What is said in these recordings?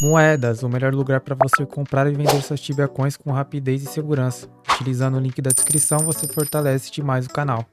Moedas, o melhor lugar para você comprar e vender suas Tibia Coins com rapidez e segurança. Utilizando o link da descrição, você fortalece demais o canal.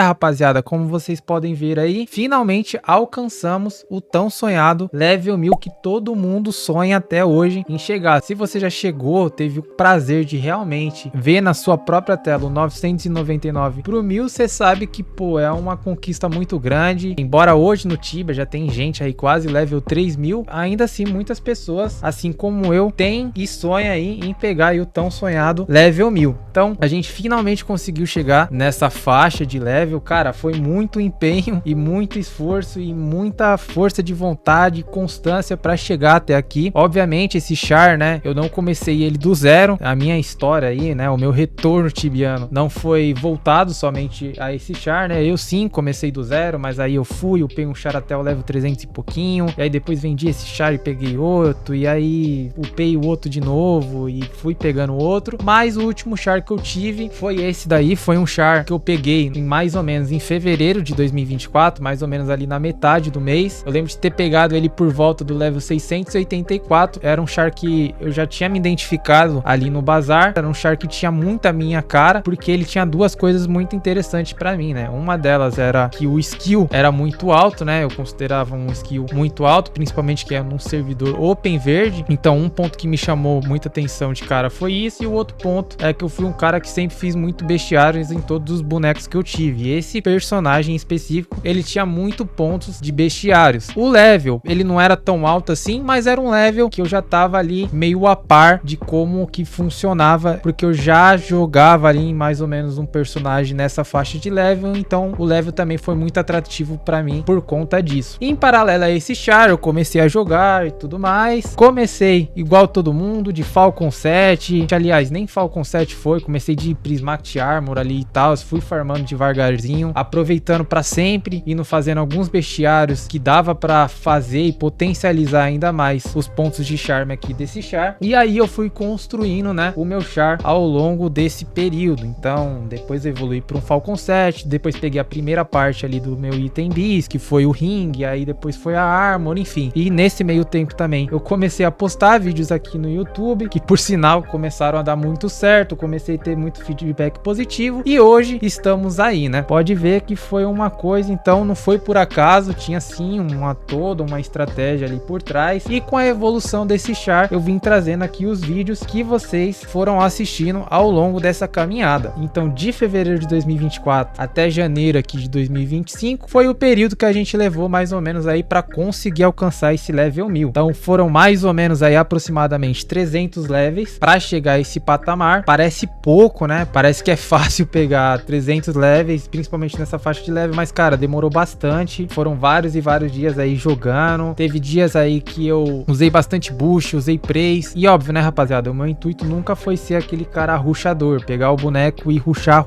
Rapaziada, como vocês podem ver aí, finalmente alcançamos o tão sonhado level 1000 que todo mundo sonha até hoje em chegar. Se você já chegou, teve o prazer de realmente ver na sua própria tela o 999 pro 1000, você sabe que, pô, é uma conquista muito grande. Embora hoje no Tibia já tem gente aí quase level 3000, ainda assim muitas pessoas, assim como eu, tem e sonha aí em pegar aí o tão sonhado level 1000. Então, a gente finalmente conseguiu chegar nessa faixa de level. Cara, foi muito empenho e muito esforço e muita força de vontade e constância para chegar até aqui. Obviamente esse char, né, eu não comecei ele do zero. A minha história aí, né, o meu retorno tibiano não foi voltado somente a esse char, né. Eu sim comecei do zero, mas aí eu upei um char até o level 300 e pouquinho, e aí depois vendi esse char e peguei outro, e aí upei o outro de novo e fui pegando outro. Mas o último char que eu tive foi esse daí, foi um char que eu peguei em mais ou menos em fevereiro de 2024, mais ou menos ali na metade do mês. Eu lembro de ter pegado ele por volta do level 684. Era um char que eu já tinha me identificado ali no bazar. Era um char que tinha muita minha cara, porque ele tinha duas coisas muito interessantes pra mim, né? Uma delas era que o skill era muito alto, né? Eu considerava um skill muito alto, principalmente que é num servidor open verde. Então um ponto que me chamou muita atenção de cara foi isso, e o outro ponto é que eu fui um cara que sempre fiz muito bestiários em todos os bonecos que eu tive. E esse personagem em específico, ele tinha muito pontos de bestiários. O level, ele não era tão alto assim, mas era um level que eu já tava ali meio a par de como que funcionava, porque eu já jogava ali em mais ou menos um personagem nessa faixa de level, então o level também foi muito atrativo pra mim por conta disso. Em paralelo a esse char, eu comecei a jogar e tudo mais. Comecei igual todo mundo, de Falcon 7, aliás, nem Falcon 7 foi, comecei de Prismatic Armor ali e tal, fui farmando devagarzinho, aproveitando para sempre, indo fazendo alguns bestiários que dava para fazer e potencializar ainda mais os pontos de charme aqui desse char. E aí eu fui construindo, né, o meu char ao longo desse período. Então depois evolui para um Falcon 7, depois peguei a primeira parte ali do meu item bis, que foi o ring, aí depois foi a armor, enfim. E nesse meio tempo também eu comecei a postar vídeos aqui no YouTube, que por sinal começaram a dar muito certo, comecei a ter muito feedback positivo, e hoje estamos aí, né? Pode ver que foi uma coisa, então não foi por acaso, tinha sim toda uma estratégia ali por trás, e com a evolução desse char eu vim trazendo aqui os vídeos que vocês foram assistindo ao longo dessa caminhada. Então de fevereiro de 2024 até janeiro aqui de 2025 foi o período que a gente levou mais ou menos aí para conseguir alcançar esse level 1000. Então foram mais ou menos aí aproximadamente 300 levels para chegar a esse patamar. Parece pouco, né? Parece que é fácil pegar 300 levels, principalmente nessa faixa de level, mas cara, demorou bastante. Foram vários e vários dias aí jogando. Teve dias aí que eu usei bastante boost, usei praise, e óbvio, né, rapaziada, o meu intuito nunca foi ser aquele cara rushador, pegar o boneco e rushar.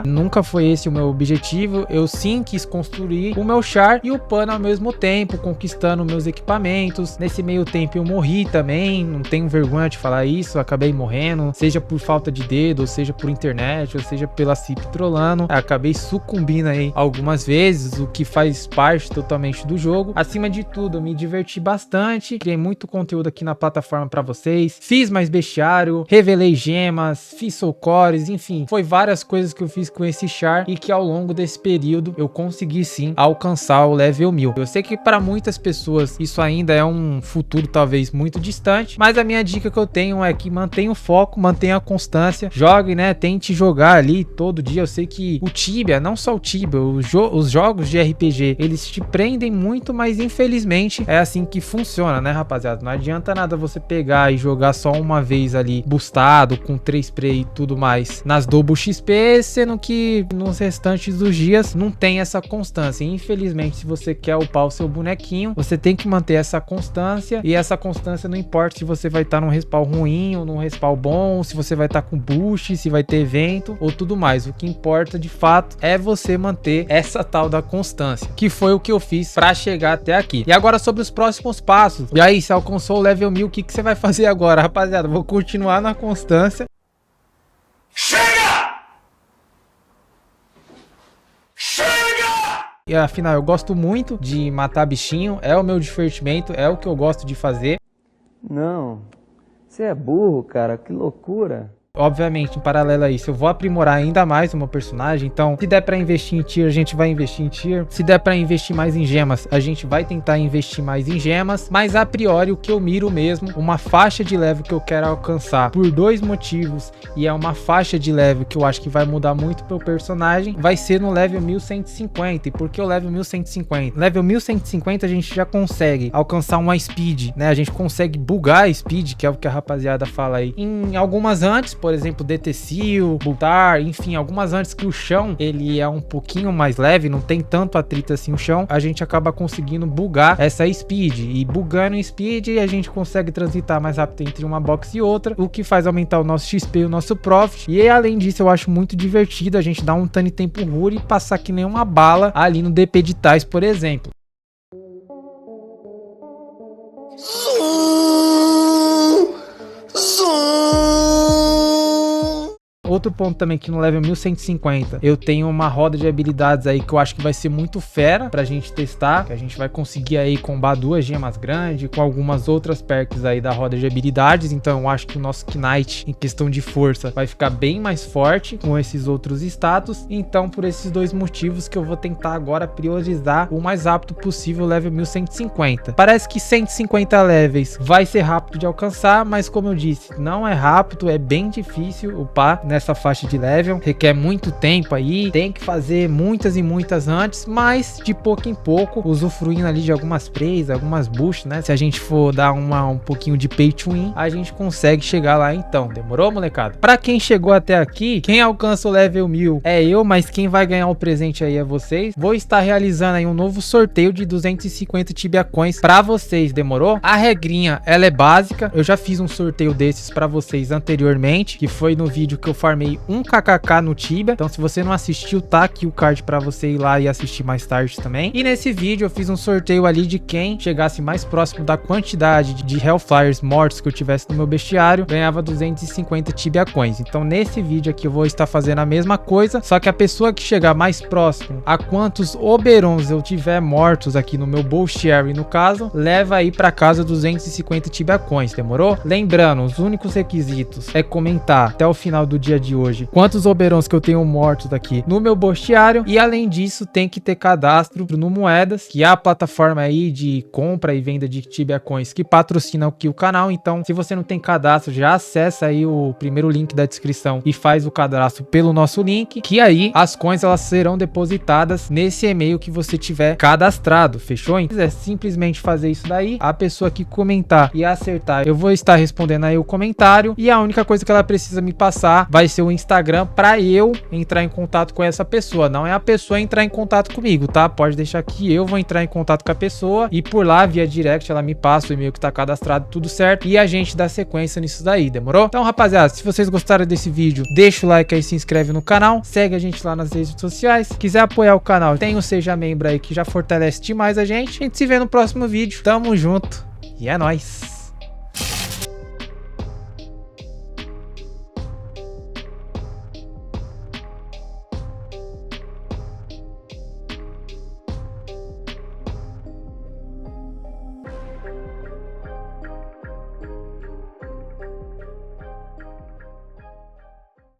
Nunca foi esse o meu objetivo. Eu sim quis construir o meu char e upando ao mesmo tempo, conquistando meus equipamentos. Nesse meio tempo eu morri também, não tenho vergonha de falar isso, acabei morrendo, seja por falta de dedo, ou seja por internet, ou seja pela CIP trolando. Acabei sucumbindo aí algumas vezes, o que faz parte totalmente do jogo. Acima de tudo, eu me diverti bastante, criei muito conteúdo aqui na plataforma para vocês, fiz mais bestiário, revelei gemas, fiz soul cores, enfim, foi várias coisas que eu fiz com esse char e que ao longo desse período eu consegui sim alcançar o level 1000. Eu sei que para muitas pessoas isso ainda é um futuro talvez muito distante, mas a minha dica que eu tenho é que mantenha o foco, mantenha a constância, jogue, né, tente jogar ali todo dia. Eu sei que o Tibia, não só o Tibia, os jogos de RPG, eles te prendem muito, mas infelizmente é assim que funciona, né, rapaziada? Não adianta nada você pegar e jogar só uma vez ali, boostado, com 3 spray e tudo mais, nas Double XP, sendo que nos restantes dos dias não tem essa constância. Infelizmente, se você quer upar o seu bonequinho, você tem que manter essa constância, e essa constância não importa se você vai estar num respawn ruim ou num respawn bom, se você vai estar com boost, se vai ter evento ou tudo mais. O que importa de fato é você manter essa tal da constância, que foi o que eu fiz para chegar até aqui. E agora sobre os próximos passos. E aí, se alcançou o level 1000, o que você vai fazer agora, rapaziada? Vou continuar na constância. Chega! E afinal, eu gosto muito de matar bichinho, é o meu divertimento, é o que eu gosto de fazer. Não, você é burro, cara, que loucura. Obviamente, em paralelo a isso, eu vou aprimorar ainda mais o meu personagem. Então, se der pra investir em tier, a gente vai investir em tier. Se der pra investir mais em gemas, a gente vai tentar investir mais em gemas. Mas, a priori, o que eu miro mesmo, uma faixa de level que eu quero alcançar por 2 motivos, e é uma faixa de level que eu acho que vai mudar muito pro personagem, vai ser no level 1150. E por que o level 1150? Level 1150 a gente já consegue alcançar uma speed, né? A gente consegue bugar a speed, que é o que a rapaziada fala aí, em algumas antes, por exemplo, DT Seal, Bultar, enfim, algumas antes que o chão ele é um pouquinho mais leve, não tem tanto atrito assim o chão, a gente acaba conseguindo bugar essa speed, e bugando em speed a gente consegue transitar mais rápido entre uma box e outra, o que faz aumentar o nosso XP e o nosso profit. E além disso, eu acho muito divertido a gente dar um tane tempo rure e passar que nem uma bala ali no DP de Tais, por exemplo. Outro ponto também, que no level 1150 eu tenho uma roda de habilidades aí que eu acho que vai ser muito fera pra gente testar, que a gente vai conseguir aí combar 2 gemas grandes com algumas outras perks aí da roda de habilidades. Então eu acho que o nosso Knight em questão de força vai ficar bem mais forte com esses outros status. Então por esses 2 motivos que eu vou tentar agora priorizar o mais rápido possível o level 1150. Parece que 150 levels vai ser rápido de alcançar, mas como eu disse, não é rápido, é bem difícil upar nessa faixa de level, requer muito tempo aí, tem que fazer muitas e muitas antes, mas de pouco em pouco, usufruindo ali de algumas prays, algumas boosts, né? Se a gente for dar um pouquinho de pay to win, a gente consegue chegar lá então. Demorou, molecada? Pra quem chegou até aqui, quem alcança o level 1000 é eu, mas quem vai ganhar o presente aí é vocês. Vou estar realizando aí um novo sorteio de 250 Tibia Coins pra vocês, demorou? A regrinha, ela é básica, eu já fiz um sorteio desses pra vocês anteriormente, que foi no vídeo que eu farmei 1 kkk no Tibia. Então se você não assistiu, tá aqui o card pra você ir lá e assistir mais tarde também. E nesse vídeo eu fiz um sorteio ali de quem chegasse mais próximo da quantidade de Hellflyers mortos que eu tivesse no meu bestiário, ganhava 250 Tibia Coins. Então nesse vídeo aqui eu vou estar fazendo a mesma coisa, só que a pessoa que chegar mais próximo a quantos Oberons eu tiver mortos aqui no meu bestiário, no caso, leva aí pra casa 250 Tibia Coins, demorou? Lembrando, os únicos requisitos é comentar até o final do dia de hoje quantos Oberons que eu tenho mortos aqui no meu bestiário, e além disso tem que ter cadastro no Moedas, que é a plataforma aí de compra e venda de Tibia Coins que patrocina aqui o canal. Então se você não tem cadastro, já acessa aí o primeiro link da descrição e faz o cadastro pelo nosso link, que aí as coins elas serão depositadas nesse e-mail que você tiver cadastrado, fechou? Então é simplesmente fazer isso daí, a pessoa que comentar e acertar, eu vou estar respondendo aí o comentário, e a única coisa que ela precisa me passar vai ser o Instagram para eu entrar em contato com essa pessoa. Não é a pessoa entrar em contato comigo, tá? Pode deixar que eu vou entrar em contato com a pessoa, e por lá, via direct, ela me passa o e-mail que tá cadastrado, tudo certo, e a gente dá sequência nisso daí, demorou? Então, rapaziada, se vocês gostaram desse vídeo, deixa o like aí, se inscreve no canal, segue a gente lá nas redes sociais. Quiser apoiar o canal, tem o Seja Membro aí, que já fortalece demais a gente. A gente se vê no próximo vídeo. Tamo junto e é nóis!